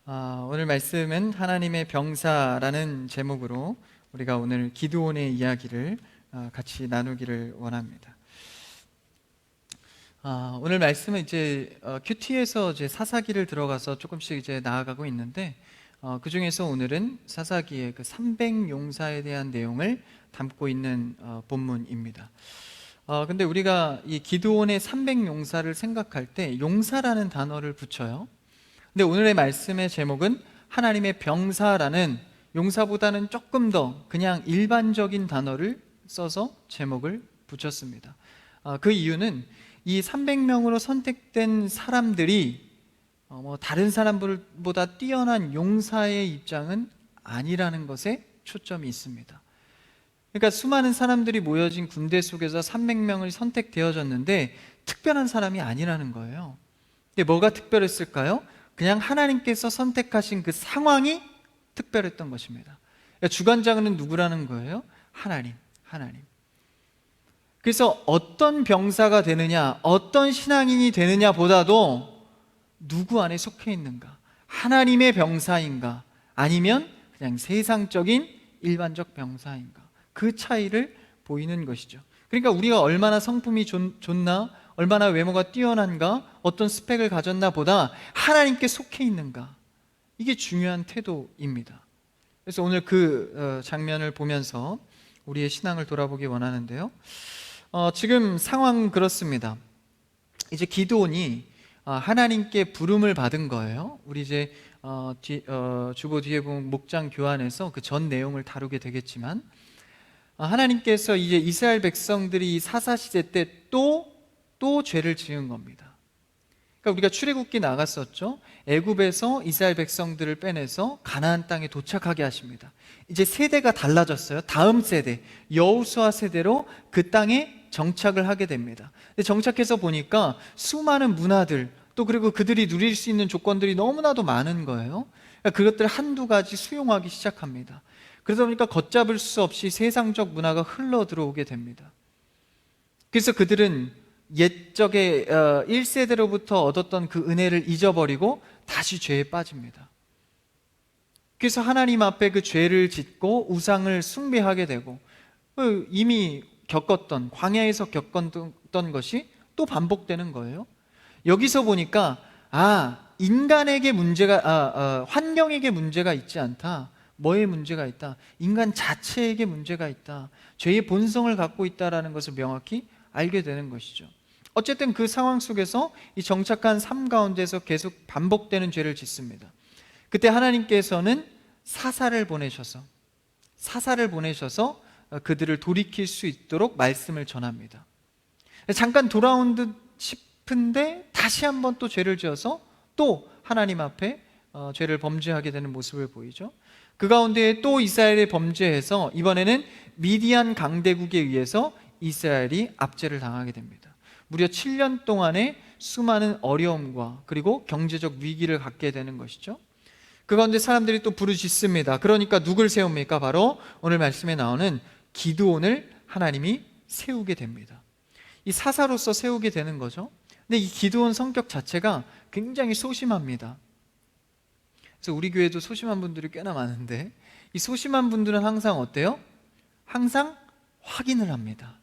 오늘 말씀은 하나님의 병사라는 제목으로 우리가 오늘 기드온의 이야기를 같이 나누기를 원합니다. 오늘 말씀은 이제 큐티에서 이제 사사기를 들어가서 조금씩 이제 나아가고 있는데 그 중에서 오늘은 사사기의 그 300용사에 대한 내용을 담고 있는 본문입니다. 근데 우리가 이 기드온의 300용사를 생각할 때 용사라는 단어를 붙여요. 근데 오늘의 말씀의 제목은 하나님의 병사라는 용사보다는 조금 더 그냥 일반적인 단어를 써서 제목을 붙였습니다. 그 이유는 이 300명으로 선택된 사람들이 다른 사람들보다 뛰어난 용사의 입장은 아니라는 것에 초점이 있습니다. 그러니까 수많은 사람들이 모여진 군대 속에서 300명을 선택되어졌는데 특별한 사람이 아니라는 거예요. 근데 뭐가 특별했을까요? 그냥 하나님께서 선택하신 그 상황이 특별했던 것입니다. 그러니까 주관자는 누구라는 거예요? 하나님. 그래서 어떤 병사가 되느냐, 어떤 신앙인이 되느냐 보다도 누구 안에 속해 있는가, 하나님의 병사인가 아니면 그냥 세상적인 일반적 병사인가, 그 차이를 보이는 것이죠. 그러니까 우리가 얼마나 성품이 좋나, 얼마나 외모가 뛰어난가, 어떤 스펙을 가졌나 보다 하나님께 속해 있는가, 이게 중요한 태도입니다. 그래서 오늘 그 장면을 보면서 우리의 신앙을 돌아보기 원하는데요. 지금 상황은 그렇습니다. 이제 기드온이 하나님께 부름을 받은 거예요. 우리 이제 주보 뒤에 보면 목장 교환에서 그 전 내용을 다루게 되겠지만, 하나님께서 이제 이스라엘 백성들이 사사시대 때 또 죄를 지은 겁니다. 그러니까 우리가 출애굽기 나갔었죠. 애굽에서 이스라엘 백성들을 빼내서 가나안 땅에 도착하게 하십니다. 이제 세대가 달라졌어요. 다음 세대, 여호수아 세대로 그 땅에 정착을 하게 됩니다. 근데 정착해서 보니까 수많은 문화들, 또 그리고 그들이 누릴 수 있는 조건들이 너무나도 많은 거예요. 그러니까 그것들 한두 가지 수용하기 시작합니다. 그러다 보니까 걷잡을 수 없이 세상적 문화가 흘러 들어오게 됩니다. 그래서 그들은 옛적에 1세대로부터 얻었던 그 은혜를 잊어버리고 다시 죄에 빠집니다. 그래서 하나님 앞에 그 죄를 짓고 우상을 숭배하게 되고, 이미 겪었던, 광야에서 겪었던 것이 또 반복되는 거예요. 여기서 보니까 인간에게 문제가, 환경에게 문제가 있지 않다. 뭐에 문제가 있다? 인간 자체에게 문제가 있다. 죄의 본성을 갖고 있다라는 것을 명확히 알게 되는 것이죠. 어쨌든 그 상황 속에서 이 정착한 삶 가운데서 계속 반복되는 죄를 짓습니다. 그때 하나님께서는 사사를 보내셔서 그들을 돌이킬 수 있도록 말씀을 전합니다. 잠깐 돌아온 듯 싶은데 다시 한번 또 죄를 지어서 또 하나님 앞에 죄를 범죄하게 되는 모습을 보이죠. 그 가운데 또 이스라엘이 범죄해서 이번에는 미디안 강대국에 의해서 이스라엘이 압제를 당하게 됩니다. 무려 7년 동안의 수많은 어려움과 그리고 경제적 위기를 갖게 되는 것이죠. 그 가운데 사람들이 또 부르짖습니다. 그러니까 누굴 세웁니까? 바로 오늘 말씀에 나오는 기드온을 하나님이 세우게 됩니다. 이 사사로서 세우게 되는 거죠. 근데 이 기드온 성격 자체가 굉장히 소심합니다. 그래서 우리 교회도 소심한 분들이 꽤나 많은데, 이 소심한 분들은 항상 어때요? 항상 확인을 합니다.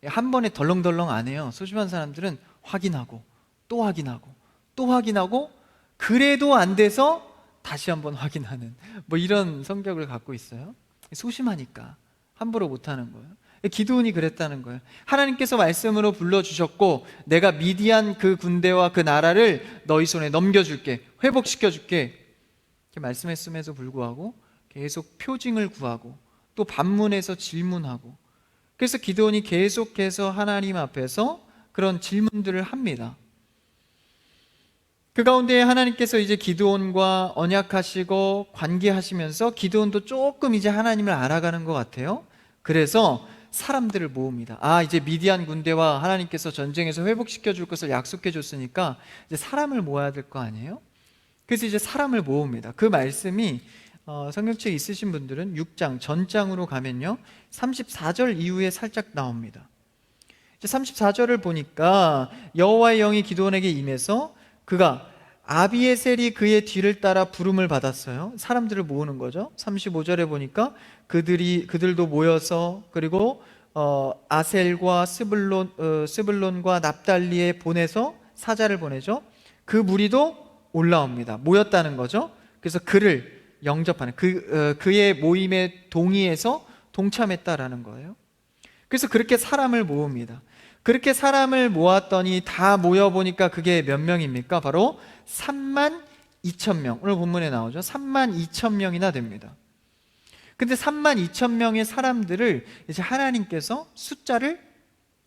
한 번에 덜렁덜렁 안 해요. 소심한 사람들은 확인하고 또 확인하고 또 확인하고, 그래도 안 돼서 다시 한번 확인하는 이런 성격을 갖고 있어요. 소심하니까 함부로 못하는 거예요. 기드온이 그랬다는 거예요. 하나님께서 말씀으로 불러주셨고, 내가 미디안 그 군대와 그 나라를 너희 손에 넘겨줄게, 회복시켜줄게, 이렇게 말씀했음에도 불구하고 계속 표징을 구하고 또 반문해서 질문하고, 그래서 기드온이 계속해서 하나님 앞에서 그런 질문들을 합니다. 그 가운데 하나님께서 이제 기드온과 언약하시고 관계하시면서 기드온도 조금 이제 하나님을 알아가는 것 같아요. 그래서 사람들을 모읍니다. 이제 미디안 군대와 하나님께서 전쟁에서 회복시켜 줄 것을 약속해 줬으니까 이제 사람을 모아야 될 거 아니에요? 그래서 이제 사람을 모읍니다. 그 말씀이 성경책 있으신 분들은 6장 전장으로 가면요 34절 이후에 살짝 나옵니다. 이제 34절을 보니까 여호와의 영이 기드온에게 임해서 그가 아비에셀이 그의 뒤를 따라 부름을 받았어요. 사람들을 모으는 거죠. 35절에 보니까 그들도 모여서, 그리고 아셀과 스불론과 납달리에 보내서 사자를 보내죠. 그 무리도 올라옵니다. 모였다는 거죠. 그래서 그를 영접하는, 그의 모임에 동의해서 동참했다라는 거예요. 그래서 그렇게 사람을 모읍니다. 그렇게 사람을 모았더니 다 모여보니까 그게 몇 명입니까? 바로 3만 2천 명. 오늘 본문에 나오죠. 3만 2천 명이나 됩니다. 근데 3만 2천 명의 사람들을 이제 하나님께서 숫자를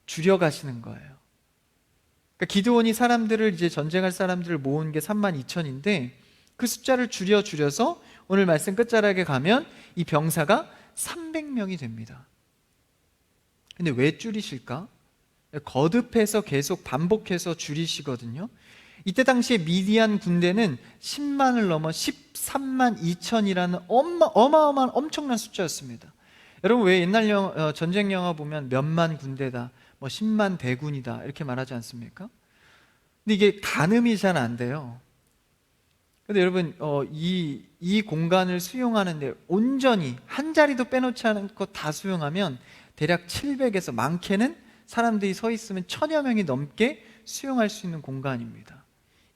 줄여가시는 거예요. 그러니까 기드온이 사람들을, 이제 전쟁할 사람들을 모은 게 3만 2천인데 그 숫자를 줄여서 오늘 말씀 끝자락에 가면 이 병사가 300명이 됩니다. 근데 왜 줄이실까? 거듭해서 계속 반복해서 줄이시거든요. 이때 당시에 미디안 군대는 10만을 넘어 13만 2천이라는 어마어마한 엄청난 숫자였습니다. 여러분, 왜 옛날 전쟁 영화 보면 몇만 군대다, 뭐 10만 대군이다 이렇게 말하지 않습니까? 근데 이게 가늠이 잘 안 돼요. 근데 여러분, 이 공간을 수용하는데 온전히 한 자리도 빼놓지 않고 다 수용하면 대략 700에서 많게는 사람들이 서 있으면 1000여 명이 넘게 수용할 수 있는 공간입니다.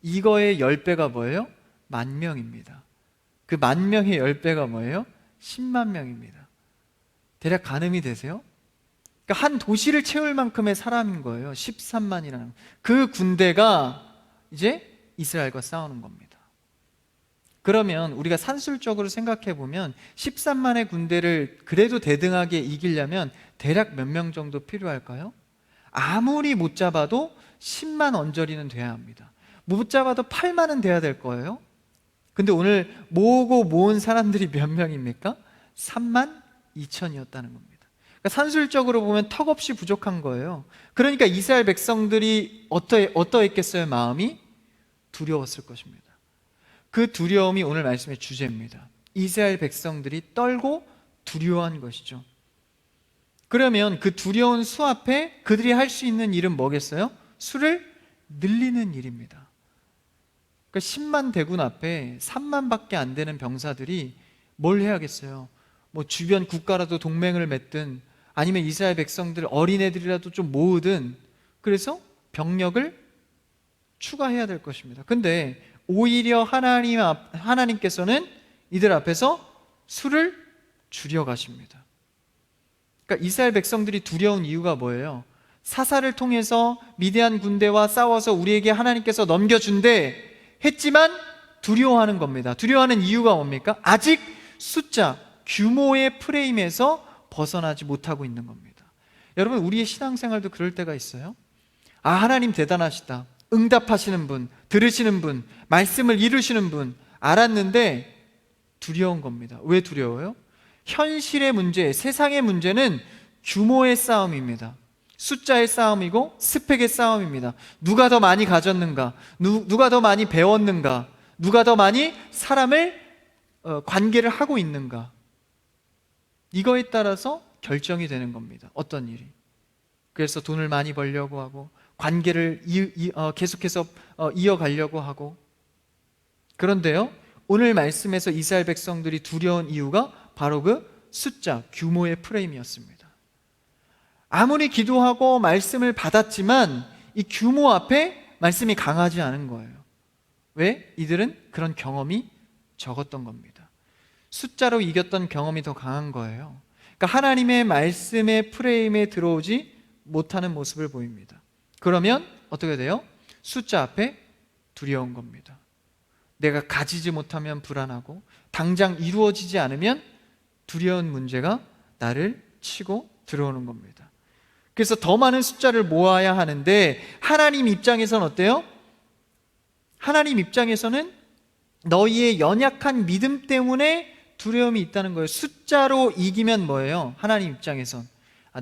이거의 10배가 뭐예요? 10,000명입니다. 그 10,000명의 10배가 뭐예요? 10만 명입니다. 대략 가늠이 되세요? 그러니까 한 도시를 채울 만큼의 사람인 거예요. 13만이라는. 그 군대가 이제 이스라엘과 싸우는 겁니다. 그러면 우리가 산술적으로 생각해 보면 13만의 군대를 그래도 대등하게 이기려면 대략 몇 명 정도 필요할까요? 아무리 못 잡아도 10만 언저리는 돼야 합니다. 못 잡아도 8만은 돼야 될 거예요. 근데 오늘 모은 사람들이 몇 명입니까? 3만 2천이었다는 겁니다. 그러니까 산술적으로 보면 턱없이 부족한 거예요. 그러니까 이스라엘 백성들이 어떠했겠어요? 마음이 두려웠을 것입니다. 그 두려움이 오늘 말씀의 주제입니다. 이스라엘 백성들이 떨고 두려워한 것이죠. 그러면 그 두려운 수 앞에 그들이 할 수 있는 일은 뭐겠어요? 수를 늘리는 일입니다. 그러니까 10만 대군 앞에 3만밖에 안 되는 병사들이 뭘 해야겠어요? 뭐 주변 국가라도 동맹을 맺든, 아니면 이스라엘 백성들 어린애들이라도 좀 모으든, 그래서 병력을 추가해야 될 것입니다. 근데 오히려 하나님께서는 이들 앞에서 수를 줄여가십니다. 그러니까 이스라엘 백성들이 두려운 이유가 뭐예요? 사사를 통해서 미디안 군대와 싸워서 우리에게 하나님께서 넘겨준대 했지만 두려워하는 겁니다. 두려워하는 이유가 뭡니까? 아직 숫자, 규모의 프레임에서 벗어나지 못하고 있는 겁니다. 여러분, 우리의 신앙생활도 그럴 때가 있어요. 아, 하나님 대단하시다, 응답하시는 분, 들으시는 분, 말씀을 이루시는 분 알았는데 두려운 겁니다. 왜 두려워요? 현실의 문제, 세상의 문제는 규모의 싸움입니다. 숫자의 싸움이고 스펙의 싸움입니다. 누가 더 많이 가졌는가, 누가 더 많이 배웠는가, 누가 더 많이 사람을 관계를 하고 있는가, 이거에 따라서 결정이 되는 겁니다. 어떤 일이. 그래서 돈을 많이 벌려고 하고 관계를 계속해서 이어가려고 하고. 그런데요, 오늘 말씀에서 이스라엘 백성들이 두려운 이유가 바로 그 숫자, 규모의 프레임이었습니다. 아무리 기도하고 말씀을 받았지만 이 규모 앞에 말씀이 강하지 않은 거예요. 왜? 이들은 그런 경험이 적었던 겁니다. 숫자로 이겼던 경험이 더 강한 거예요. 그러니까 하나님의 말씀의 프레임에 들어오지 못하는 모습을 보입니다. 그러면 어떻게 돼요? 숫자 앞에 두려운 겁니다. 내가 가지지 못하면 불안하고 당장 이루어지지 않으면 두려운 문제가 나를 치고 들어오는 겁니다. 그래서 더 많은 숫자를 모아야 하는데 하나님 입장에서는 어때요? 하나님 입장에서는 너희의 연약한 믿음 때문에 두려움이 있다는 거예요. 숫자로 이기면 뭐예요? 하나님 입장에선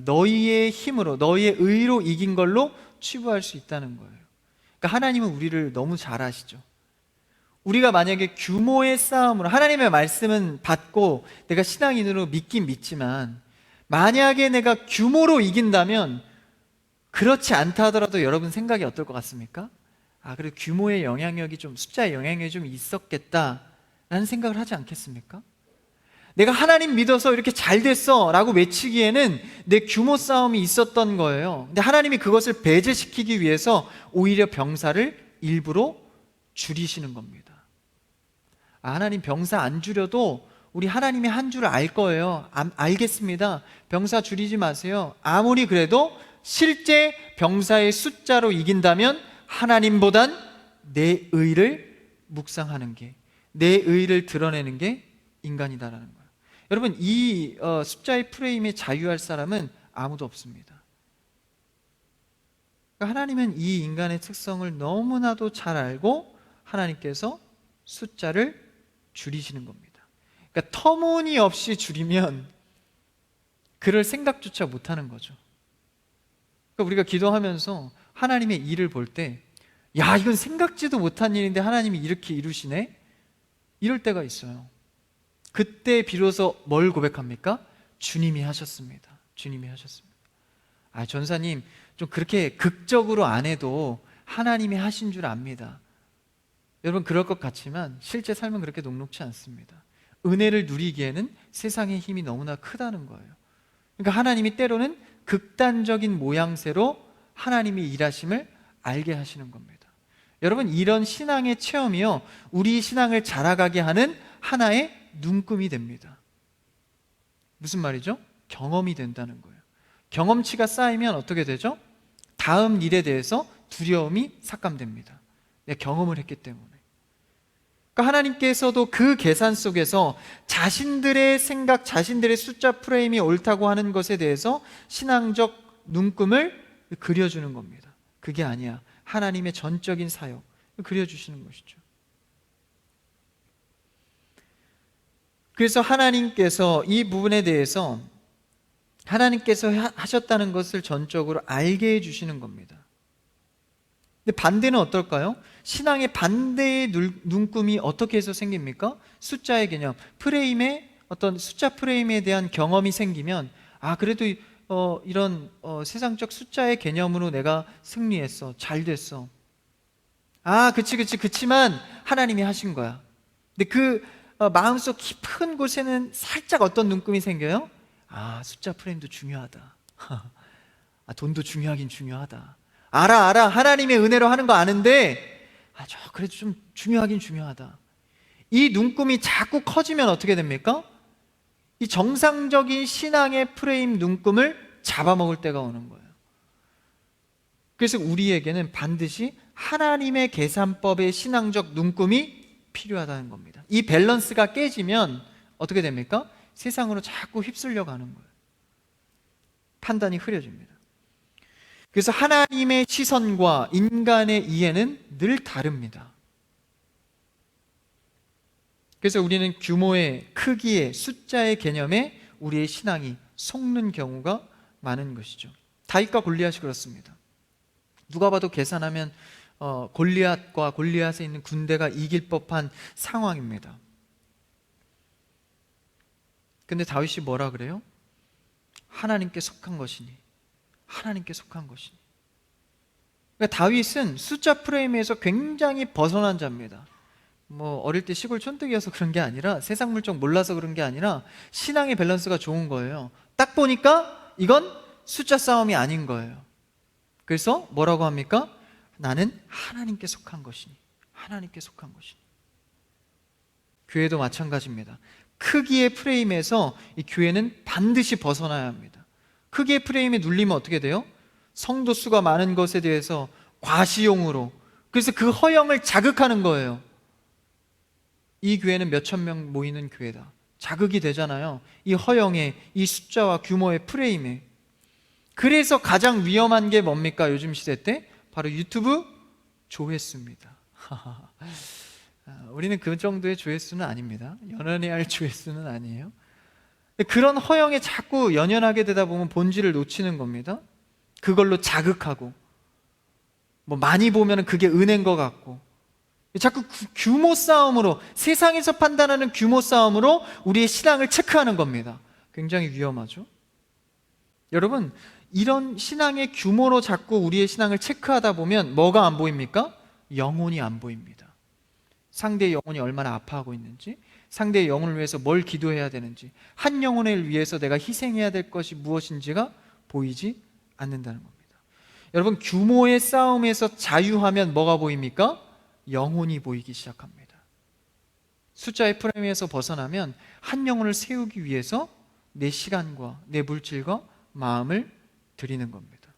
너희의 힘으로, 너희의 의로 이긴 걸로 치부할 수 있다는 거예요. 그러니까 하나님은 우리를 너무 잘 아시죠. 우리가 만약에 규모의 싸움으로, 하나님의 말씀은 받고 내가 신앙인으로 믿긴 믿지만 만약에 내가 규모로 이긴다면 그렇지 않다 하더라도 여러분 생각이 어떨 것 같습니까? 그래도 규모의 영향력이 좀, 숫자의 영향력이 좀 있었겠다라는 생각을 하지 않겠습니까? 내가 하나님 믿어서 이렇게 잘 됐어 라고 외치기에는 내 규모 싸움이 있었던 거예요. 근데 하나님이 그것을 배제시키기 위해서 오히려 병사를 일부러 줄이시는 겁니다. 하나님 병사 안 줄여도 우리 하나님이 한 줄 알 거예요. 알겠습니다. 병사 줄이지 마세요. 아무리 그래도 실제 병사의 숫자로 이긴다면 하나님보단 내 의를 묵상하는 게, 내 의를 드러내는 게 인간이다라는 거예요. 여러분, 이 숫자의 프레임에 자유할 사람은 아무도 없습니다. 그러니까 하나님은 이 인간의 특성을 너무나도 잘 알고 하나님께서 숫자를 줄이시는 겁니다. 그러니까 터무니없이 줄이면 그럴 생각조차 못하는 거죠. 그러니까 우리가 기도하면서 하나님의 일을 볼 때, 야, 이건 생각지도 못한 일인데 하나님이 이렇게 이루시네? 이럴 때가 있어요. 그때 비로소 뭘 고백합니까? 주님이 하셨습니다. 주님이 하셨습니다. 전사님, 좀 그렇게 극적으로 안 해도 하나님이 하신 줄 압니다. 여러분, 그럴 것 같지만 실제 삶은 그렇게 녹록지 않습니다. 은혜를 누리기에는 세상의 힘이 너무나 크다는 거예요. 그러니까 하나님이 때로는 극단적인 모양새로 하나님이 일하심을 알게 하시는 겁니다. 여러분, 이런 신앙의 체험이요, 우리 신앙을 자라가게 하는 하나의 눈금이 됩니다. 무슨 말이죠? 경험이 된다는 거예요. 경험치가 쌓이면 어떻게 되죠? 다음 일에 대해서 두려움이 삭감됩니다. 내가 경험을 했기 때문에. 그러니까 하나님께서도 그 계산 속에서 자신들의 생각, 자신들의 숫자 프레임이 옳다고 하는 것에 대해서 신앙적 눈금을 그려주는 겁니다. 그게 아니야, 하나님의 전적인 사역 그려주시는 것이죠. 그래서 하나님께서 이 부분에 대해서 하나님께서 하셨다는 것을 전적으로 알게 해주시는 겁니다. 근데 반대는 어떨까요? 신앙의 반대의 눈금이 어떻게 해서 생깁니까? 숫자의 개념, 프레임의 어떤 숫자 프레임에 대한 경험이 생기면, 그래도 이런 세상적 숫자의 개념으로 내가 승리했어, 잘 됐어. 그치만 하나님이 하신 거야. 근데 그 마음속 깊은 곳에는 살짝 어떤 눈금이 생겨요? 숫자 프레임도 중요하다. 돈도 중요하긴 중요하다. 알아. 하나님의 은혜로 하는 거 아는데, 그래도 좀 중요하긴 중요하다. 이 눈금이 자꾸 커지면 어떻게 됩니까? 이 정상적인 신앙의 프레임 눈금을 잡아먹을 때가 오는 거예요. 그래서 우리에게는 반드시 하나님의 계산법의 신앙적 눈금이 필요하다는 겁니다. 이 밸런스가 깨지면 어떻게 됩니까? 세상으로 자꾸 휩쓸려 가는 거예요. 판단이 흐려집니다. 그래서 하나님의 시선과 인간의 이해는 늘 다릅니다. 그래서 우리는 규모의, 크기의, 숫자의 개념에 우리의 신앙이 속는 경우가 많은 것이죠. 다윗과 골리앗이 그렇습니다. 누가 봐도 계산하면 골리앗과 골리앗에 있는 군대가 이길 법한 상황입니다. 근데 다윗이 뭐라 그래요? 하나님께 속한 것이니, 하나님께 속한 것이니. 그러니까 다윗은 숫자 프레임에서 굉장히 벗어난 자입니다. 어릴 때 시골 촌뜨기여서 그런 게 아니라, 세상 물정 몰라서 그런 게 아니라 신앙의 밸런스가 좋은 거예요. 딱 보니까 이건 숫자 싸움이 아닌 거예요. 그래서 뭐라고 합니까? 나는 하나님께 속한 것이니, 하나님께 속한 것이니. 교회도 마찬가지입니다. 크기의 프레임에서 이 교회는 반드시 벗어나야 합니다. 크기의 프레임에 눌리면 어떻게 돼요? 성도 수가 많은 것에 대해서 과시용으로, 그래서 그 허영을 자극하는 거예요. 이 교회는 몇천 명 모이는 교회다, 자극이 되잖아요. 이 허영에, 이 숫자와 규모의 프레임에. 그래서 가장 위험한 게 뭡니까? 요즘 시대 때 바로 유튜브 조회수입니다. 우리는 그 정도의 조회수는 아닙니다. 연연해야 할 조회수는 아니에요. 그런 허영에 자꾸 연연하게 되다 보면 본질을 놓치는 겁니다. 그걸로 자극하고, 많이 보면 그게 은혜인 것 같고, 자꾸 규모 싸움으로, 세상에서 판단하는 규모 싸움으로 우리의 신앙을 체크하는 겁니다. 굉장히 위험하죠. 여러분, 이런 신앙의 규모로 자꾸 우리의 신앙을 체크하다 보면 뭐가 안 보입니까? 영혼이 안 보입니다. 상대의 영혼이 얼마나 아파하고 있는지, 상대의 영혼을 위해서 뭘 기도해야 되는지, 한 영혼을 위해서 내가 희생해야 될 것이 무엇인지가 보이지 않는다는 겁니다. 여러분, 규모의 싸움에서 자유하면 뭐가 보입니까? 영혼이 보이기 시작합니다. 숫자의 프레임에서 벗어나면 한 영혼을 세우기 위해서 내 시간과 내 물질과 마음을 드리는 겁니다.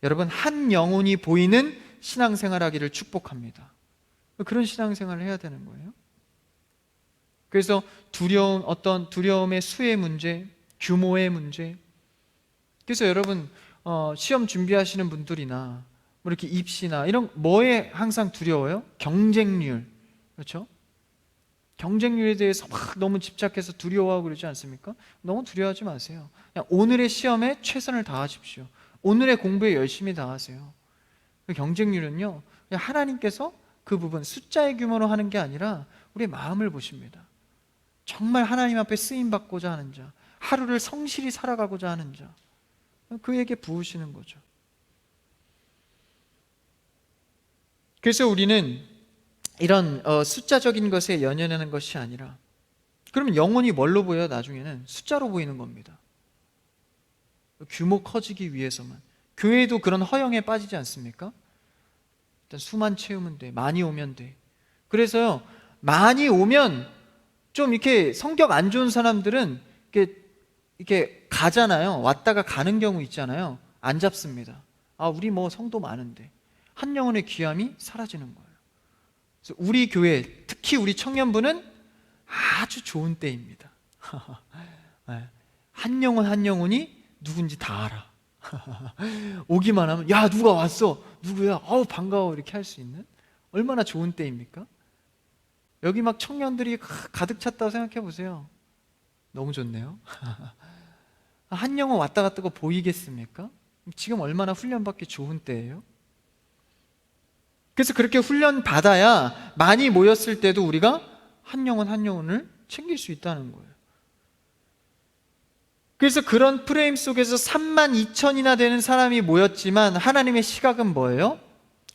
여러분, 한 영혼이 보이는 신앙생활 하기를 축복합니다. 그런 신앙생활을 해야 되는 거예요. 그래서 어떤 두려움의 수의 문제, 규모의 문제. 그래서 여러분, 시험 준비하시는 분들이나 뭐 이렇게 입시나 이런 뭐에 항상 두려워요? 경쟁률. 그렇죠? 경쟁률에 대해서 막 너무 집착해서 두려워하고 그러지 않습니까? 너무 두려워하지 마세요. 그냥 오늘의 시험에 최선을 다하십시오. 오늘의 공부에 열심히 다하세요. 그 경쟁률은요, 그냥 하나님께서 그 부분, 숫자의 규모로 하는 게 아니라 우리의 마음을 보십니다. 정말 하나님 앞에 쓰임받고자 하는 자, 하루를 성실히 살아가고자 하는 자, 그에게 부으시는 거죠. 그래서 우리는 이런 숫자적인 것에 연연하는 것이 아니라, 그러면 영혼이 뭘로 보여요? 나중에는 숫자로 보이는 겁니다. 규모 커지기 위해서만. 교회도 그런 허영에 빠지지 않습니까? 일단 수만 채우면 돼, 많이 오면 돼. 그래서요, 많이 오면 좀 이렇게 성격 안 좋은 사람들은 이렇게 가잖아요. 왔다가 가는 경우 있잖아요. 안 잡습니다. 아, 우리 뭐 성도 많은데. 한 영혼의 귀함이 사라지는 거예요. 그래서 우리 교회, 특히 우리 청년부는 아주 좋은 때입니다. 한 영혼 한 영혼이 누군지 다 알아. 오기만 하면 야, 누가 왔어, 누구야, 어우 반가워, 이렇게 할 수 있는 얼마나 좋은 때입니까? 여기 막 청년들이 가득 찼다고 생각해 보세요. 너무 좋네요. 한 영혼 왔다 갔다 거 보이겠습니까? 지금 얼마나 훈련받기 좋은 때예요. 그래서 그렇게 훈련 받아야 많이 모였을 때도 우리가 한 영혼 한 영혼을 챙길 수 있다는 거예요. 그래서 그런 프레임 속에서 32,000이나 되는 사람이 모였지만 하나님의 시각은 뭐예요?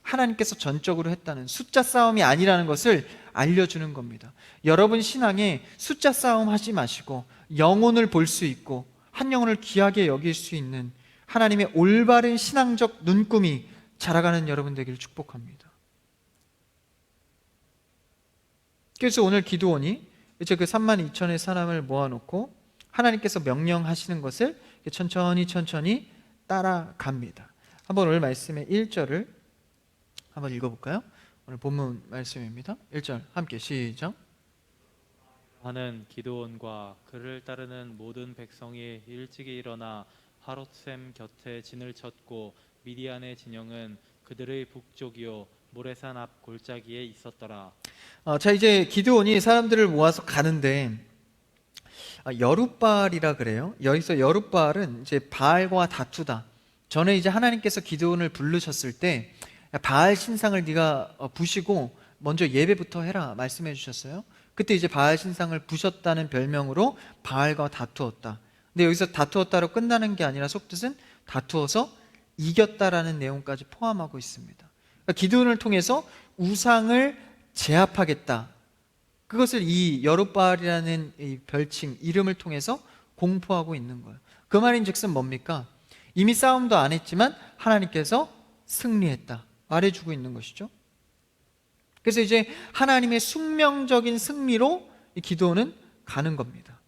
하나님께서 전적으로 했다는, 숫자 싸움이 아니라는 것을 알려주는 겁니다. 여러분 신앙에 숫자 싸움 하지 마시고 영혼을 볼 수 있고 한 영혼을 귀하게 여길 수 있는 하나님의 올바른 신앙적 눈금이 자라가는 여러분 되기를 축복합니다. 그래서 오늘 기드온이 이제 그 32,000의 사람을 모아놓고 하나님께서 명령하시는 것을 천천히 따라갑니다. 한번 오늘 말씀의 1절을 한번 읽어볼까요? 오늘 본문 말씀입니다. 1절 함께 시작. 하는 기드온과 그를 따르는 모든 백성이 일찍이 일어나 하롯셈 곁에 진을 쳤고 미디안의 진영은 그들의 북쪽이요 모레산 앞 골짜기에 있었더라. 자, 이제 기드온이 사람들을 모아서 가는데 여룻바알이라 그래요. 여기서 여룻바알은 이제 바알과 다투다. 전에 이제 하나님께서 기드온을 부르셨을 때 바알 신상을 네가 부시고 먼저 예배부터 해라 말씀해 주셨어요. 그때 이제 바알 신상을 부셨다는 별명으로 바알과 다투었다. 근데 여기서 다투었다로 끝나는 게 아니라 속뜻은 다투어서 이겼다라는 내용까지 포함하고 있습니다. 그러니까 기드온을 통해서 우상을 제압하겠다. 그것을 이 여룻바알이라는 이 별칭, 이름을 통해서 공포하고 있는 거예요. 그 말인즉슨 뭡니까? 이미 싸움도 안 했지만 하나님께서 승리했다 말해주고 있는 것이죠. 그래서 이제 하나님의 숙명적인 승리로 이 기드온은 가는 겁니다.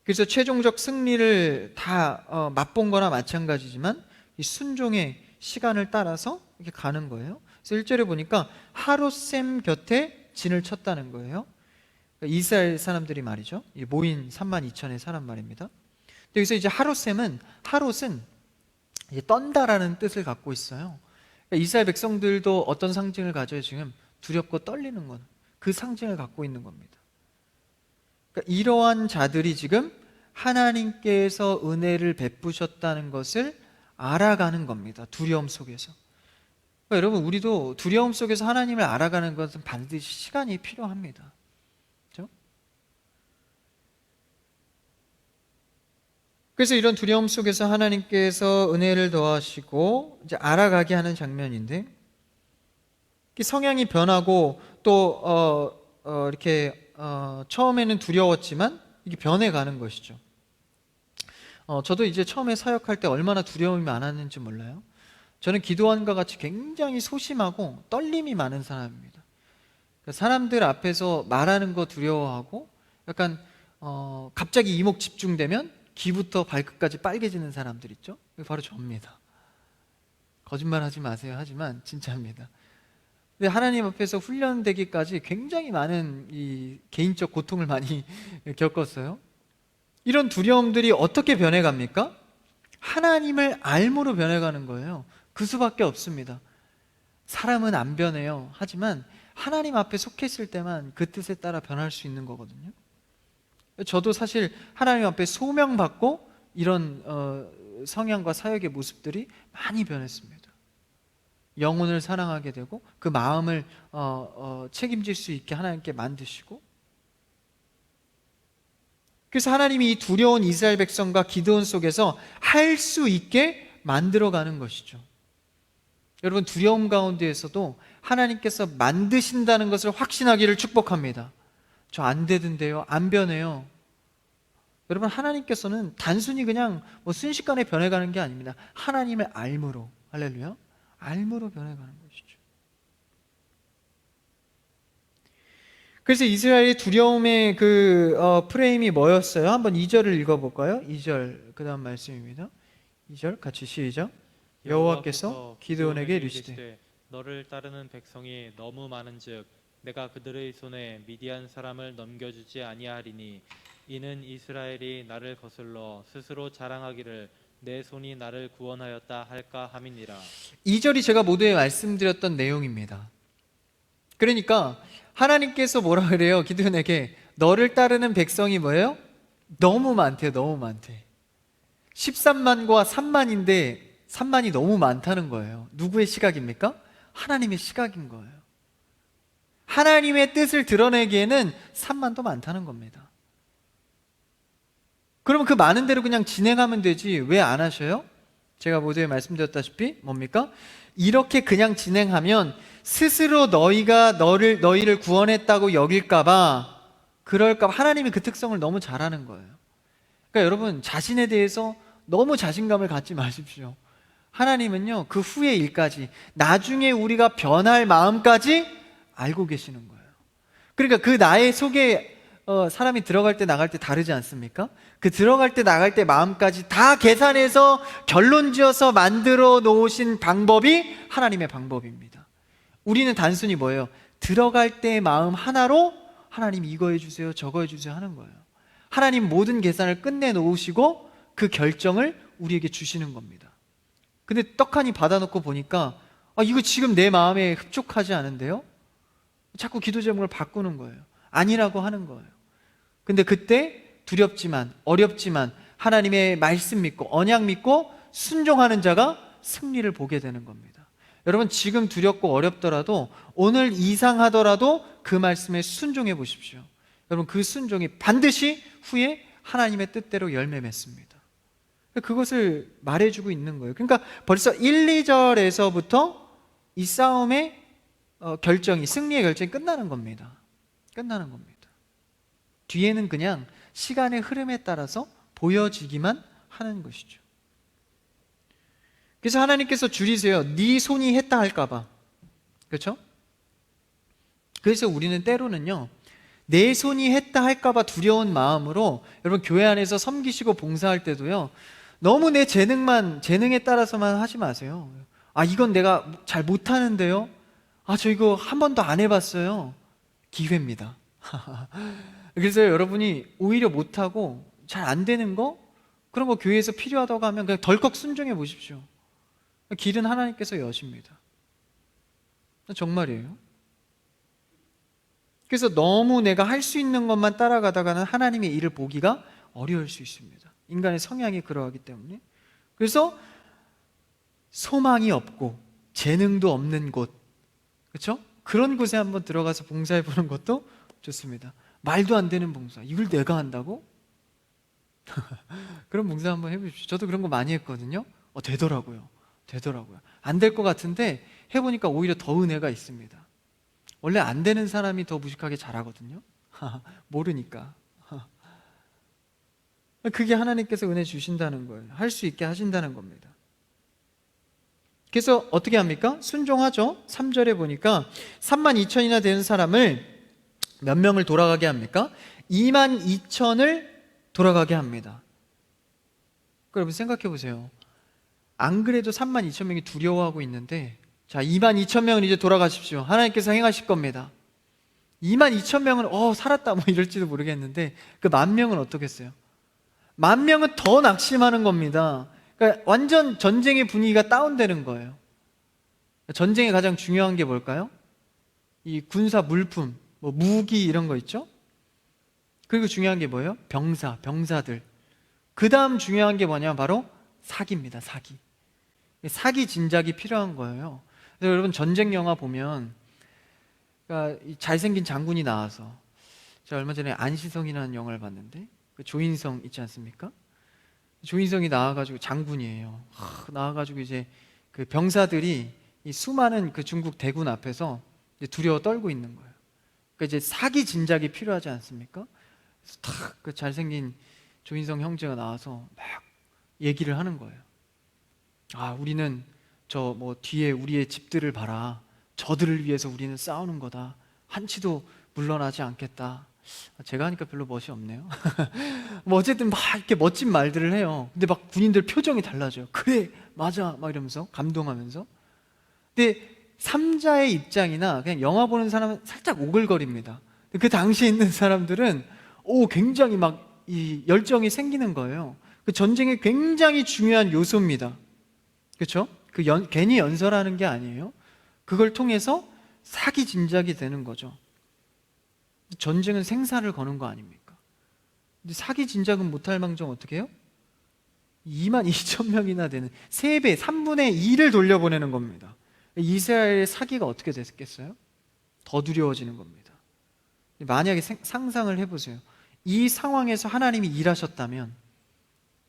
그래서 최종적 승리를 다 맛본 거나 마찬가지지만 이 순종의 시간을 따라서 이렇게 가는 거예요. 그래서 1절에 보니까 하롯셈 곁에 진을 쳤다는 거예요. 그러니까 이스라엘 사람들이 말이죠. 모인 32,000의 사람 말입니다. 근데 여기서 이제 하롯은 이제 떤다라는 뜻을 갖고 있어요. 그러니까 이스라엘 백성들도 어떤 상징을 가져요? 지금 두렵고 떨리는 건 그 상징을 갖고 있는 겁니다. 그러니까 이러한 자들이 지금 하나님께서 은혜를 베푸셨다는 것을 알아가는 겁니다. 두려움 속에서. 그러니까 여러분, 우리도 두려움 속에서 하나님을 알아가는 것은 반드시 시간이 필요합니다. 그렇죠? 그래서 이런 두려움 속에서 하나님께서 은혜를 더하시고 이제 알아가게 하는 장면인데, 성향이 변하고 또 이렇게 처음에는 두려웠지만 이게 변해가는 것이죠. 저도 이제 처음에 사역할 때 얼마나 두려움이 많았는지 몰라요. 저는 기도원과 같이 굉장히 소심하고 떨림이 많은 사람입니다. 사람들 앞에서 말하는 거 두려워하고 약간 갑자기 이목 집중되면 귀부터 발끝까지 빨개지는 사람들 있죠? 그게 바로 저입니다. 거짓말하지 마세요 하지만 진짜입니다. 근데 하나님 앞에서 훈련되기까지 굉장히 많은 이 개인적 고통을 많이 겪었어요. 이런 두려움들이 어떻게 변해갑니까? 하나님을 알므로 변해가는 거예요. 그 수밖에 없습니다. 사람은 안 변해요. 하지만 하나님 앞에 속했을 때만 그 뜻에 따라 변할 수 있는 거거든요. 저도 사실 하나님 앞에 소명받고 이런 성향과 사역의 모습들이 많이 변했습니다. 영혼을 사랑하게 되고 그 마음을 책임질 수 있게 하나님께 만드시고, 그래서 하나님이 이 두려운 이스라엘 백성과 기드온 속에서 할 수 있게 만들어가는 것이죠. 여러분, 두려움 가운데에서도 하나님께서 만드신다는 것을 확신하기를 축복합니다. 저 안 되던데요, 안 변해요. 여러분, 하나님께서는 단순히 그냥 순식간에 변해가는 게 아닙니다. 하나님의 알므로, 할렐루야, 알므로 변해가는 것이죠. 그래서 이스라엘의 두려움의 프레임이 뭐였어요? 한번 2절을 읽어볼까요? 2절 그 다음 말씀입니다. 2절 같이 시작. 여호와께서 기드온에게 이르시되 너를 따르는 백성이 너무 많은즉 내가 그들의 손에 미디안 사람을 넘겨주지 아니하리니 이는 이스라엘이 나를 거슬러 스스로 자랑하기를 내 손이 나를 구원하였다 할까 함이니라. 2절이 제가 모두에 말씀드렸던 내용입니다. 그러니까 하나님께서 뭐라 그래요? 기드온에게 너를 따르는 백성이 뭐예요? 너무 많대요. 너무 많대. 13만과 3만인데 3만이 너무 많다는 거예요. 누구의 시각입니까? 하나님의 시각인 거예요. 하나님의 뜻을 드러내기에는 3만도 많다는 겁니다. 그러면 그 많은 대로 그냥 진행하면 되지 왜 안 하셔요? 제가 모두에 말씀드렸다시피 뭡니까? 이렇게 그냥 진행하면 스스로 너희를 구원했다고 여길까봐, 그럴까봐 하나님이 그 특성을 너무 잘하는 거예요. 그러니까 여러분, 자신에 대해서 너무 자신감을 갖지 마십시오. 하나님은요, 그 후의 일까지, 나중에 우리가 변할 마음까지 알고 계시는 거예요. 그러니까 그 나의 속에 사람이 들어갈 때 나갈 때 다르지 않습니까? 그 들어갈 때 나갈 때 마음까지 다 계산해서 결론 지어서 만들어 놓으신 방법이 하나님의 방법입니다. 우리는 단순히 뭐예요? 들어갈 때 마음 하나로 하나님 이거 해주세요, 저거 해주세요 하는 거예요. 하나님 모든 계산을 끝내 놓으시고 그 결정을 우리에게 주시는 겁니다. 근데 떡하니 받아놓고 보니까 이거 지금 내 마음에 흡족하지 않은데요? 자꾸 기도 제목을 바꾸는 거예요. 아니라고 하는 거예요. 근데 그때 두렵지만 어렵지만 하나님의 말씀 믿고 언약 믿고 순종하는 자가 승리를 보게 되는 겁니다. 여러분, 지금 두렵고 어렵더라도, 오늘 이상하더라도 그 말씀에 순종해 보십시오. 여러분, 그 순종이 반드시 후에 하나님의 뜻대로 열매 맺습니다. 그것을 말해주고 있는 거예요. 그러니까 벌써 1, 2절에서부터 이 싸움의 승리의 결정이 끝나는 겁니다. 끝나는 겁니다. 뒤에는 그냥 시간의 흐름에 따라서 보여지기만 하는 것이죠. 그래서 하나님께서 줄이세요. 네 손이 했다 할까봐. 그렇죠? 그래서 우리는 때로는요, 내 손이 했다 할까봐 두려운 마음으로, 여러분, 교회 안에서 섬기시고 봉사할 때도요, 너무 내 재능에 따라서만 하지 마세요. 이건 내가 잘 못하는데요, 저 이거 한 번도 안 해봤어요. 기회입니다. 그래서 여러분이 오히려 못하고 잘 안 되는 거, 그런 거 교회에서 필요하다고 하면 그냥 덜컥 순종해 보십시오. 길은 하나님께서 여십니다. 정말이에요. 그래서 너무 내가 할 수 있는 것만 따라가다가는 하나님의 일을 보기가 어려울 수 있습니다. 인간의 성향이 그러하기 때문에. 그래서 소망이 없고 재능도 없는 곳, 그렇죠? 그런 곳에 한번 들어가서 봉사해 보는 것도 좋습니다. 말도 안 되는 봉사, 이걸 내가 한다고? 그런 봉사 한번 해보십시오. 저도 그런 거 많이 했거든요. 되더라고요. 안 될 것 같은데 해보니까 오히려 더 은혜가 있습니다. 원래 안 되는 사람이 더 무식하게 잘하거든요. 모르니까. 그게 하나님께서 은혜 주신다는 거예요. 할 수 있게 하신다는 겁니다. 그래서 어떻게 합니까? 순종하죠. 3절에 보니까 32,000이나 되는 사람을 몇 명을 돌아가게 합니까? 22,000을 돌아가게 합니다. 여러분 생각해 보세요. 안 그래도 32,000명이 두려워하고 있는데, 자, 22,000명은 이제 돌아가십시오. 하나님께서 행하실 겁니다. 22,000명은 살았다 뭐 이럴지도 모르겠는데, 그 10,000명은 어떻겠어요? 10,000명은 더 낙심하는 겁니다. 그러니까 완전 전쟁의 분위기가 다운되는 거예요. 전쟁의 가장 중요한 게 뭘까요? 이 군사 물품, 뭐 무기 이런 거 있죠? 그리고 중요한 게 뭐예요? 병사들. 그 다음 중요한 게 뭐냐면 바로 사기입니다. 사기 진작이 필요한 거예요. 그래서 여러분 전쟁 영화 보면, 그러니까 이 잘생긴 장군이 나와서, 제가 얼마 전에 안시성이라는 영화를 봤는데, 그 조인성 있지 않습니까? 조인성이 나와가지고 장군이에요. 나와가지고 이제 그 병사들이 이 수많은 그 중국 대군 앞에서 이제 두려워 떨고 있는 거예요. 그러니까 이제 사기 진작이 필요하지 않습니까? 그래서 탁 그 잘생긴 조인성 형제가 나와서 막 얘기를 하는 거예요. 우리는 저 뭐 뒤에 우리의 집들을 봐라. 저들을 위해서 우리는 싸우는 거다. 한치도 물러나지 않겠다. 제가 하니까 별로 멋이 없네요. 뭐 어쨌든 막 이렇게 멋진 말들을 해요. 근데 막 군인들 표정이 달라져요. 그래, 맞아, 막 이러면서 감동하면서. 근데 삼자의 입장이나 그냥 영화 보는 사람은 살짝 오글거립니다. 그 당시에 있는 사람들은 굉장히 막 이 열정이 생기는 거예요. 그 전쟁의 굉장히 중요한 요소입니다. 그렇죠? 괜히 연설하는 게 아니에요. 그걸 통해서 사기 진작이 되는 거죠. 전쟁은 생사를 거는 거 아닙니까? 근데 사기 진작은 못할 망정 어떻게 해요? 22,000명이나 되는 3배, 3분의 2를 돌려보내는 겁니다. 이스라엘의 사기가 어떻게 됐겠어요? 더 두려워지는 겁니다. 만약에 상상을 해보세요. 이 상황에서 하나님이 일하셨다면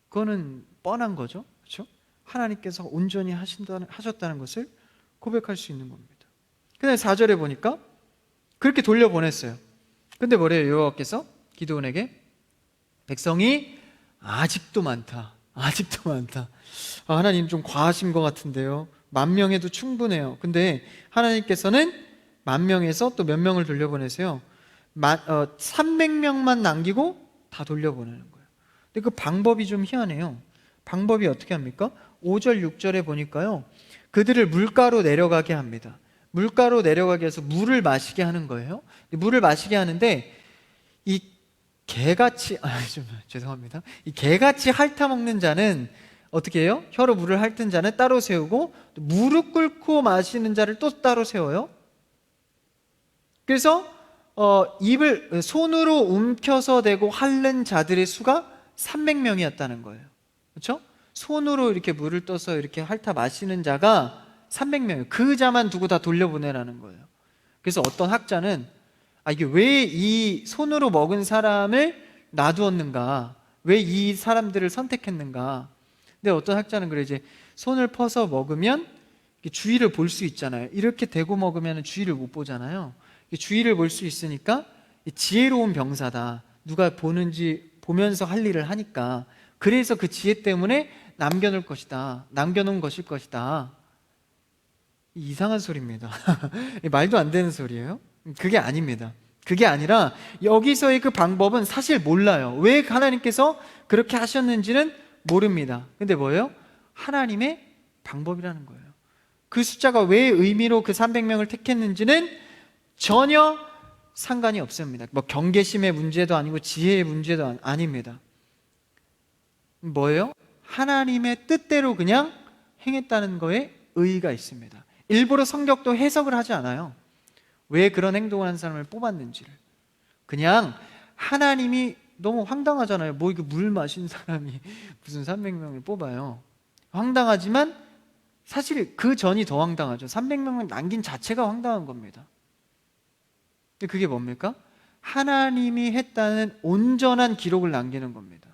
그거는 뻔한 거죠. 그렇죠? 하나님께서 온전히 하셨다는 것을 고백할 수 있는 겁니다. 그 다음에 4절에 보니까 그렇게 돌려보냈어요. 근데 뭐래요? 여호와께서 기드온에게 백성이 아직도 많다. 하나님 좀 과하신 것 같은데요. 10,000명에도 충분해요. 근데 하나님께서는 10,000명에서 또 몇 명을 돌려보내세요? 300명만 남기고 다 돌려보내는 거예요. 근데 그 방법이 좀 희한해요. 방법이 어떻게 합니까? 5절, 6절에 보니까요. 그들을 물가로 내려가게 합니다. 물가로 내려가게 해서 물을 마시게 하는 거예요. 물을 마시게 하는데 이 개같이 죄송합니다. 이 개같이 핥아먹는 자는 어떻게 해요? 혀로 물을 핥은 자는 따로 세우고 무릎 꿇고 마시는 자를 또 따로 세워요. 그래서 입을 손으로 움켜서 대고 핥는 자들의 수가 300명이었다는 거예요. 그렇죠? 손으로 이렇게 물을 떠서 이렇게 핥아 마시는 자가 300명이에요. 그 자만 두고 다 돌려보내라는 거예요. 그래서 어떤 학자는 이게 왜 이 손으로 먹은 사람을 놔두었는가? 왜 이 사람들을 선택했는가? 근데 어떤 학자는 그래, 이제 손을 퍼서 먹으면 주위를 볼 수 있잖아요. 이렇게 대고 먹으면 주위를 못 보잖아요. 주위를 볼 수 있으니까 지혜로운 병사다. 누가 보는지 보면서 할 일을 하니까. 그래서 그 지혜 때문에 남겨놓은 것일 것이다. 이상한 소리입니다. 말도 안 되는 소리예요. 그게 아닙니다. 그게 아니라 여기서의 그 방법은 사실 몰라요. 왜 하나님께서 그렇게 하셨는지는 모릅니다. 근데 뭐예요? 하나님의 방법이라는 거예요. 그 숫자가 왜 의미로 그 300명을 택했는지는 전혀 상관이 없습니다. 뭐 경계심의 문제도 아니고 지혜의 문제도 아닙니다. 뭐예요? 하나님의 뜻대로 그냥 행했다는 거에 의의가 있습니다. 일부러 성격도 해석을 하지 않아요. 왜 그런 행동을 한 사람을 뽑았는지를. 그냥 하나님이 너무 황당하잖아요. 뭐 이거 물 마신 사람이 무슨 300명을 뽑아요. 황당하지만 사실 그 전이 더 황당하죠. 300명을 남긴 자체가 황당한 겁니다. 근데 그게 뭡니까? 하나님이 했다는 온전한 기록을 남기는 겁니다.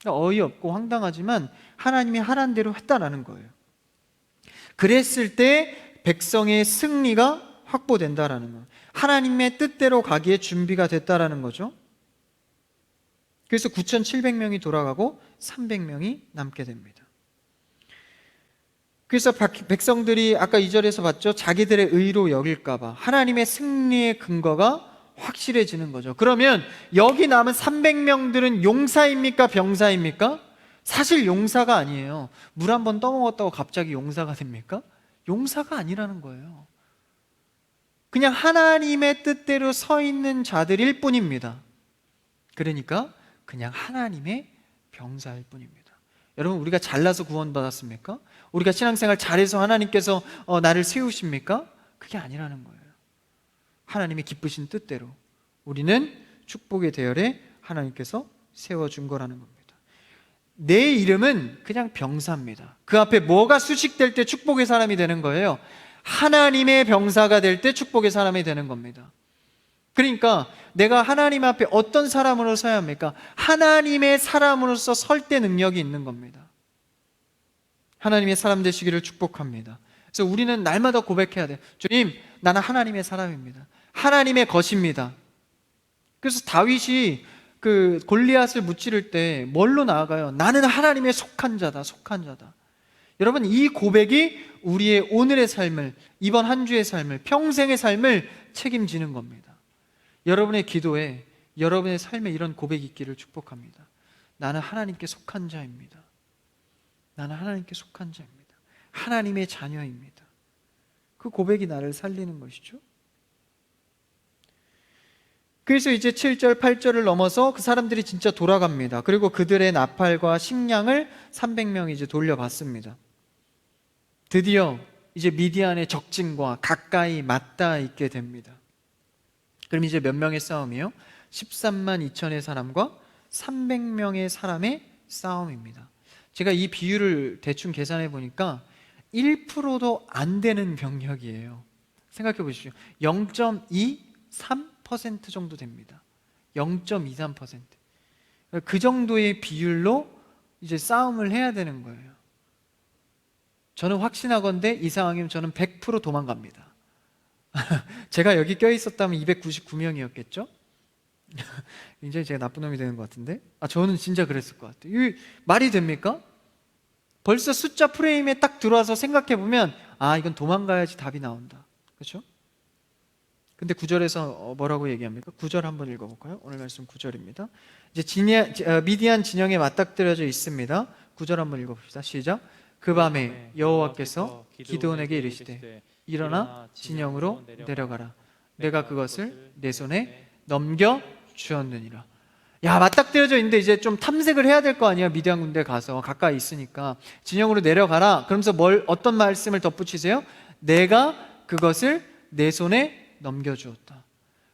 어이없고 황당하지만 하나님이 하라는 대로 했다라는 거예요. 그랬을 때 백성의 승리가 확보된다라는 거예요. 하나님의 뜻대로 가기에 준비가 됐다라는 거죠. 그래서 9,700명이 돌아가고 300명이 남게 됩니다. 그래서 백성들이 아까 2절에서 봤죠. 자기들의 의로 여길까봐 하나님의 승리의 근거가 확실해지는 거죠. 그러면 여기 남은 300명들은 용사입니까? 병사입니까? 사실 용사가 아니에요. 물 한 번 떠먹었다고 갑자기 용사가 됩니까? 용사가 아니라는 거예요. 그냥 하나님의 뜻대로 서 있는 자들일 뿐입니다. 그러니까 그냥 하나님의 병사일 뿐입니다. 여러분, 우리가 잘나서 구원받았습니까? 우리가 신앙생활 잘해서 하나님께서 나를 세우십니까? 그게 아니라는 거예요. 하나님의 기쁘신 뜻대로 우리는 축복의 대열에 하나님께서 세워준 거라는 겁니다. 내 이름은 그냥 병사입니다. 그 앞에 뭐가 수식될 때 축복의 사람이 되는 거예요? 하나님의 병사가 될 때 축복의 사람이 되는 겁니다. 그러니까 내가 하나님 앞에 어떤 사람으로 서야 합니까? 하나님의 사람으로서 설 때 능력이 있는 겁니다. 하나님의 사람 되시기를 축복합니다. 그래서 우리는 날마다 고백해야 돼요. 주님, 나는 하나님의 사람입니다. 하나님의 것입니다. 그래서 다윗이 그 골리앗을 무찌를 때 뭘로 나아가요? 나는 하나님의 속한 자다, 속한 자다. 여러분, 이 고백이 우리의 오늘의 삶을, 이번 한 주의 삶을, 평생의 삶을 책임지는 겁니다. 여러분의 기도에, 여러분의 삶에 이런 고백이 있기를 축복합니다. 나는 하나님께 속한 자입니다. 나는 하나님께 속한 자입니다. 하나님의 자녀입니다. 그 고백이 나를 살리는 것이죠. 그래서 이제 7절, 8절을 넘어서 그 사람들이 진짜 돌아갑니다. 그리고 그들의 나팔과 식량을 300명이 이제 돌려받습니다. 드디어 이제 미디안의 적진과 가까이 맞닿아 있게 됩니다. 그럼 이제 몇 명의 싸움이요? 13만 2천의 사람과 300명의 사람의 싸움입니다. 제가 이 비율을 대충 계산해 보니까 1%도 안 되는 병력이에요. 생각해 보십시오. 0.23% 정도 됩니다. 0.23%. 그 정도의 비율로 이제 싸움을 해야 되는 거예요. 저는 확신하건대 이 상황이면 저는 100% 도망갑니다. 제가 여기 껴있었다면 299명이었겠죠? 굉장히 제가 나쁜 놈이 되는 것 같은데? 저는 진짜 그랬을 것 같아요. 이게 말이 됩니까? 벌써 숫자 프레임에 딱 들어와서 생각해보면 이건 도망가야지 답이 나온다. 그렇죠? 근데 9절에서 뭐라고 얘기합니까? 9절 한번 읽어볼까요? 오늘 말씀 9절입니다. 이제 미디안 진영에 맞닥뜨려져 있습니다. 9절 한번 읽어봅시다. 시작. 그 밤에 여호와께서 기드온에게 이르시되 일어나 진영으로 내려가라. 내가 그것을 내 손에 넘겨 주었느니라. 야, 맞닥뜨려져 있는데 이제 좀 탐색을 해야 될 거 아니야. 미디안 군대 가서 가까이 있으니까 진영으로 내려가라. 그러면서 어떤 말씀을 덧붙이세요? 내가 그것을 내 손에 넘겨주었다.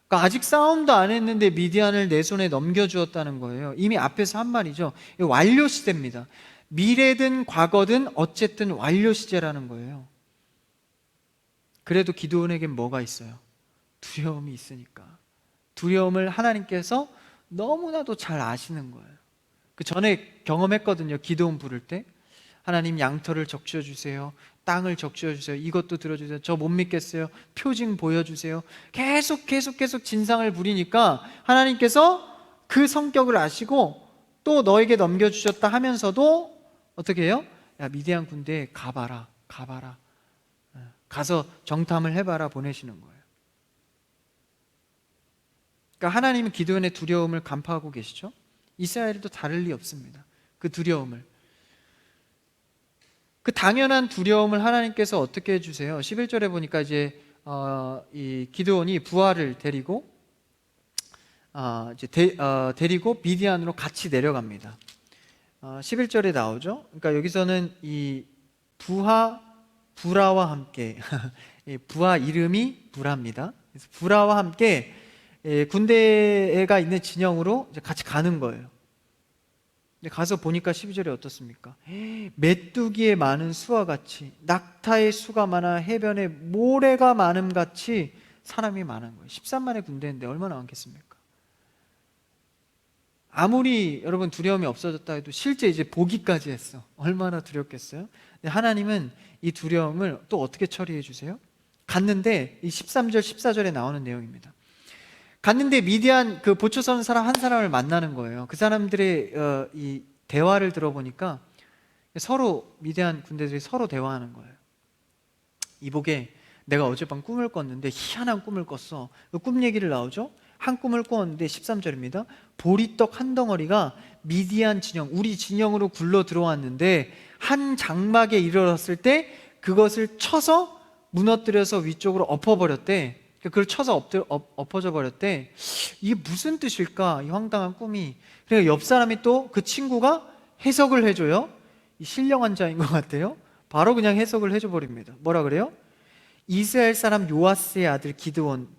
그러니까 아직 싸움도 안 했는데 미디안을 내 손에 넘겨주었다는 거예요. 이미 앞에서 한 말이죠. 완료 시대입니다. 미래든 과거든 어쨌든 완료 시제라는 거예요. 그래도 기드온에겐 뭐가 있어요? 두려움이 있으니까. 두려움을 하나님께서 너무나도 잘 아시는 거예요. 그 전에 경험했거든요. 기드온 부를 때 하나님 양털을 적셔 주세요. 땅을 적셔 주세요. 이것도 들어주세요. 저 못 믿겠어요. 표징 보여주세요. 계속 진상을 부리니까 하나님께서 그 성격을 아시고 또 너에게 넘겨주셨다 하면서도 어떻게 해요? 야, 미디안 군대에 가봐라. 가서 정탐을 해봐라 보내시는 거예요. 그러니까 하나님은 기드온의 두려움을 간파하고 계시죠. 이스라엘도 다를 리 없습니다. 그 두려움을, 그 당연한 두려움을 하나님께서 어떻게 해주세요? 11절에 보니까 이제 이 기드온이 부하를 데리고 데리고 미디안으로 같이 내려갑니다. 11절에 나오죠. 그러니까 여기서는 이 부라와 함께 부하 이름이 부라입니다. 그래서 부라와 함께 군대가 있는 진영으로 이제 같이 가는 거예요. 근데 가서 보니까 12절에 어떻습니까? 메뚜기의 많은 수와 같이, 낙타의 수가 많아 해변에 모래가 많음 같이 사람이 많은 거예요. 13만의 군대인데 얼마나 많겠습니까? 아무리 여러분 두려움이 없어졌다 해도 실제 이제 보기까지 했어. 얼마나 두렵겠어요? 근데 하나님은 이 두려움을 또 어떻게 처리해 주세요? 갔는데 이 13절 14절에 나오는 내용입니다. 갔는데 미디안 그 보초 서는 사람 한 사람을 만나는 거예요. 그 사람들의 이 대화를 들어보니까 서로 미디안 군대들이 서로 대화하는 거예요. 이복에 내가 어젯밤 꿈을 꿨는데 희한한 꿈을 꿨어. 그 꿈 얘기를 나오죠. 한 꿈을 꿨는데 13절입니다. 보리떡 한 덩어리가 미디안 진영, 우리 진영으로 굴러 들어왔는데 한 장막에 이르렀을 때 그것을 쳐서 무너뜨려서 위쪽으로 엎어버렸대. 그걸 쳐서 엎어져 버렸대. 이게 무슨 뜻일까? 이 황당한 꿈이. 그러니까 옆 사람이 또 그 친구가 해석을 해줘요. 이 신령한 자인 것 같아요. 바로 그냥 해석을 해줘 버립니다. 뭐라 그래요? 이스라엘 사람 요아스의 아들 기드온,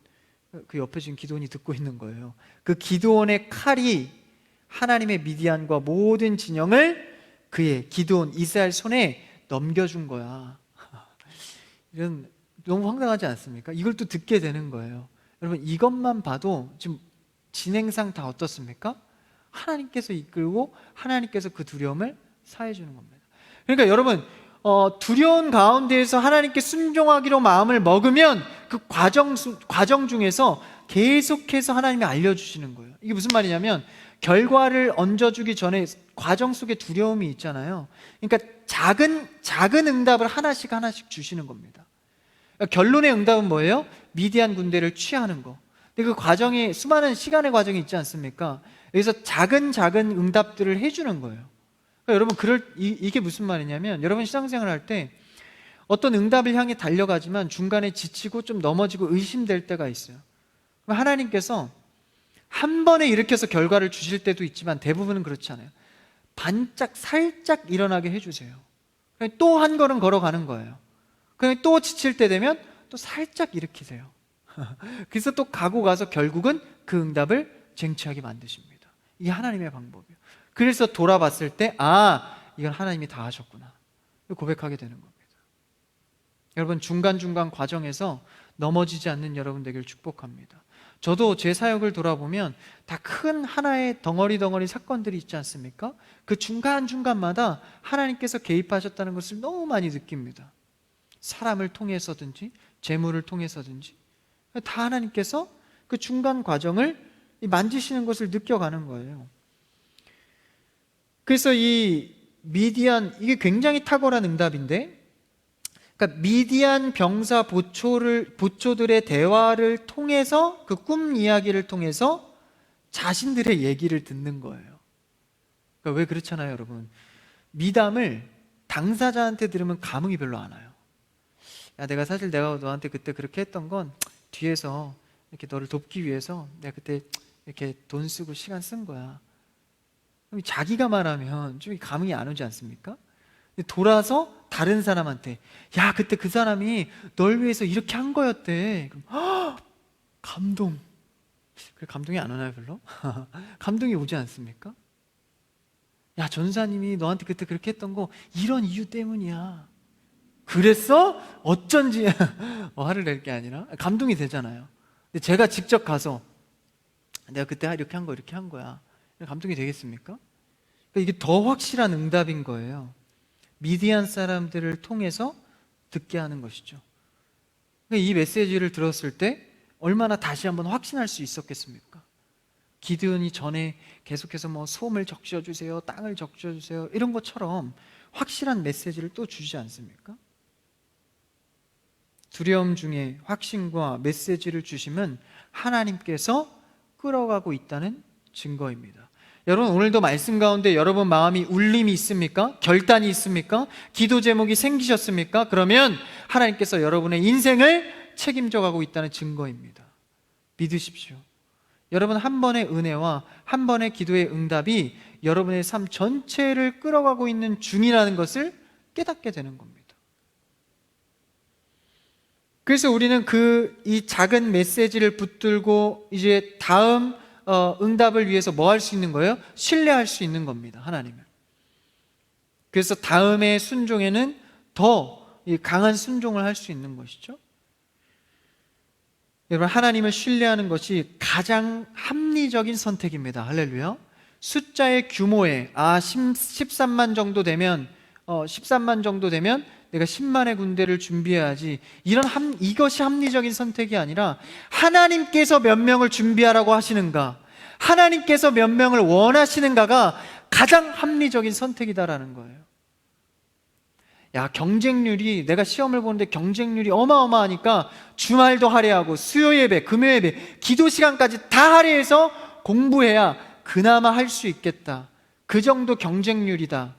그 옆에 지금 기드온이 듣고 있는 거예요. 그 기드온의 칼이 하나님의 미디안과 모든 진영을 그의 기드온 이스라엘 손에 넘겨준 거야. 이런 너무 황당하지 않습니까? 이걸 또 듣게 되는 거예요. 여러분, 이것만 봐도 지금 진행상 다 어떻습니까? 하나님께서 이끌고 하나님께서 그 두려움을 사해 주는 겁니다. 그러니까 여러분, 두려운 가운데에서 하나님께 순종하기로 마음을 먹으면 그 과정 중에서 계속해서 하나님이 알려주시는 거예요. 이게 무슨 말이냐면 결과를 얹어주기 전에 과정 속에 두려움이 있잖아요. 그러니까 작은 응답을 하나씩 주시는 겁니다. 그러니까 결론의 응답은 뭐예요? 미디안 군대를 취하는 거. 근데 그 과정이 수많은 시간의 과정이 있지 않습니까? 여기서 작은 응답들을 해주는 거예요. 그러니까 여러분, 이게 무슨 말이냐면 여러분 신앙생활 할 때 어떤 응답을 향해 달려가지만 중간에 지치고 좀 넘어지고 의심될 때가 있어요. 그럼 하나님께서 한 번에 일으켜서 결과를 주실 때도 있지만 대부분은 그렇지 않아요. 살짝 일어나게 해주세요. 또 한 걸음 걸어가는 거예요. 그냥 또 지칠 때 되면 또 살짝 일으키세요. 그래서 또 가고 가서 결국은 그 응답을 쟁취하게 만드십니다. 이게 하나님의 방법이에요. 그래서 돌아봤을 때 이건 하나님이 다 하셨구나 고백하게 되는 겁니다. 여러분, 중간중간 과정에서 넘어지지 않는 여러분 되길 축복합니다. 저도 제 사역을 돌아보면 다 큰 하나의 덩어리 사건들이 있지 않습니까? 그 중간중간마다 하나님께서 개입하셨다는 것을 너무 많이 느낍니다. 사람을 통해서든지 재물을 통해서든지 다 하나님께서 그 중간 과정을 만지시는 것을 느껴가는 거예요. 그래서 이 미디안, 이게 굉장히 탁월한 응답인데, 그러니까 미디안 병사 보초들의 대화를 통해서 그 꿈 이야기를 통해서 자신들의 얘기를 듣는 거예요. 그러니까 왜 그렇잖아요, 여러분. 미담을 당사자한테 들으면 감흥이 별로 안 와요. 야, 내가 너한테 그때 그렇게 했던 건 뒤에서 이렇게 너를 돕기 위해서 내가 그때 이렇게 돈 쓰고 시간 쓴 거야. 그럼 자기가 말하면 좀 감흥이 안 오지 않습니까? 돌아서 다른 사람한테 야, 그때 그 사람이 널 위해서 이렇게 한 거였대. 그럼 감동. 그래, 감동이 안 오나요, 별로? 감동이 오지 않습니까? 야, 전사님이 너한테 그때 그렇게 했던 거 이런 이유 때문이야. 그랬어? 어쩐지 화를 낼 게 아니라 감동이 되잖아요. 근데 제가 직접 가서 내가 그때 이렇게 한 거야. 감동이 되겠습니까? 그러니까 이게 더 확실한 응답인 거예요. 미디안 사람들을 통해서 듣게 하는 것이죠. 그러니까 이 메시지를 들었을 때 얼마나 다시 한번 확신할 수 있었겠습니까? 기드온이 전에 계속해서 소금을 적셔주세요, 땅을 적셔주세요 이런 것처럼 확실한 메시지를 또 주지 않습니까? 두려움 중에 확신과 메시지를 주심은 하나님께서 끌어가고 있다는 증거입니다. 여러분, 오늘도 말씀 가운데 여러분 마음이 울림이 있습니까? 결단이 있습니까? 기도 제목이 생기셨습니까? 그러면 하나님께서 여러분의 인생을 책임져 가고 있다는 증거입니다. 믿으십시오. 여러분, 한 번의 은혜와 한 번의 기도의 응답이 여러분의 삶 전체를 끌어가고 있는 중이라는 것을 깨닫게 되는 겁니다. 그래서 우리는 이 작은 메시지를 붙들고 이제 다음 응답을 위해서 뭐 할 수 있는 거예요? 신뢰할 수 있는 겁니다, 하나님을. 그래서 다음의 순종에는 더 강한 순종을 할 수 있는 것이죠. 여러분, 하나님을 신뢰하는 것이 가장 합리적인 선택입니다. 할렐루야. 숫자의 규모에 13만 정도 되면 내가 10만의 군대를 준비해야지, 이것이 합리적인 선택이 아니라 하나님께서 몇 명을 준비하라고 하시는가, 하나님께서 몇 명을 원하시는가가 가장 합리적인 선택이다라는 거예요. 야, 경쟁률이, 내가 시험을 보는데 경쟁률이 어마어마하니까 주말도 할애하고 수요 예배, 금요 예배, 기도 시간까지 다 할애해서 공부해야 그나마 할 수 있겠다. 그 정도 경쟁률이다.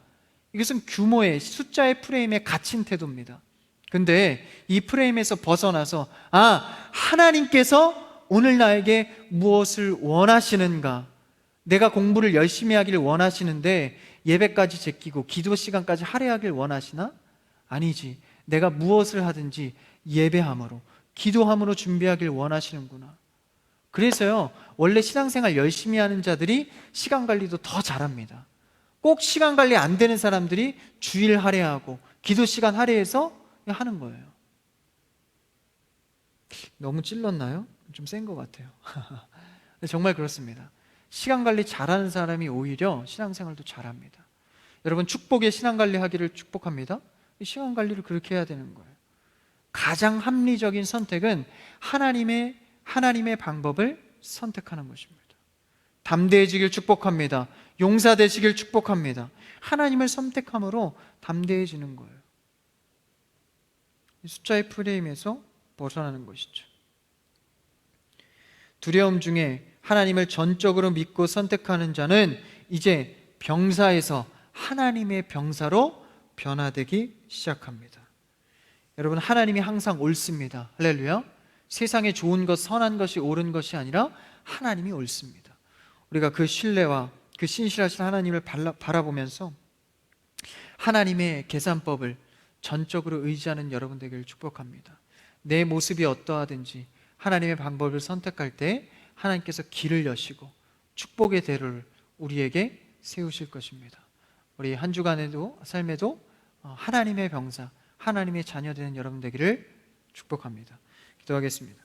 이것은 규모의, 숫자의 프레임에 갇힌 태도입니다. 근데 이 프레임에서 벗어나서, 하나님께서 오늘 나에게 무엇을 원하시는가, 내가 공부를 열심히 하기를 원하시는데 예배까지 제끼고 기도 시간까지 할애하길 원하시나? 아니지. 내가 무엇을 하든지 예배함으로, 기도함으로 준비하길 원하시는구나. 그래서요, 원래 신앙생활 열심히 하는 자들이 시간 관리도 더 잘합니다. 꼭 시간 관리 안 되는 사람들이 주일 할애하고 기도 시간 할애해서 하는 거예요. 너무 찔렀나요? 좀 센 것 같아요. 정말 그렇습니다. 시간 관리 잘하는 사람이 오히려 신앙생활도 잘합니다. 여러분, 축복의 시간 관리하기를 축복합니다. 시간 관리를 그렇게 해야 되는 거예요. 가장 합리적인 선택은 하나님의 방법을 선택하는 것입니다. 담대해지길 축복합니다. 용사되시길 축복합니다. 하나님을 선택함으로 담대해지는 거예요. 숫자의 프레임에서 벗어나는 것이죠. 두려움 중에 하나님을 전적으로 믿고 선택하는 자는 이제 병사에서 하나님의 병사로 변화되기 시작합니다. 여러분, 하나님이 항상 옳습니다. 할렐루야. 세상에 좋은 것, 선한 것이 옳은 것이 아니라 하나님이 옳습니다. 우리가 그 신뢰와 그 신실하신 하나님을 바라보면서 하나님의 계산법을 전적으로 의지하는 여러분 되기를 축복합니다. 내 모습이 어떠하든지 하나님의 방법을 선택할 때 하나님께서 길을 여시고 축복의 대로를 우리에게 세우실 것입니다. 우리 한 주간에도, 삶에도 하나님의 병사, 하나님의 자녀 되는 여러분 되기를 축복합니다. 기도하겠습니다.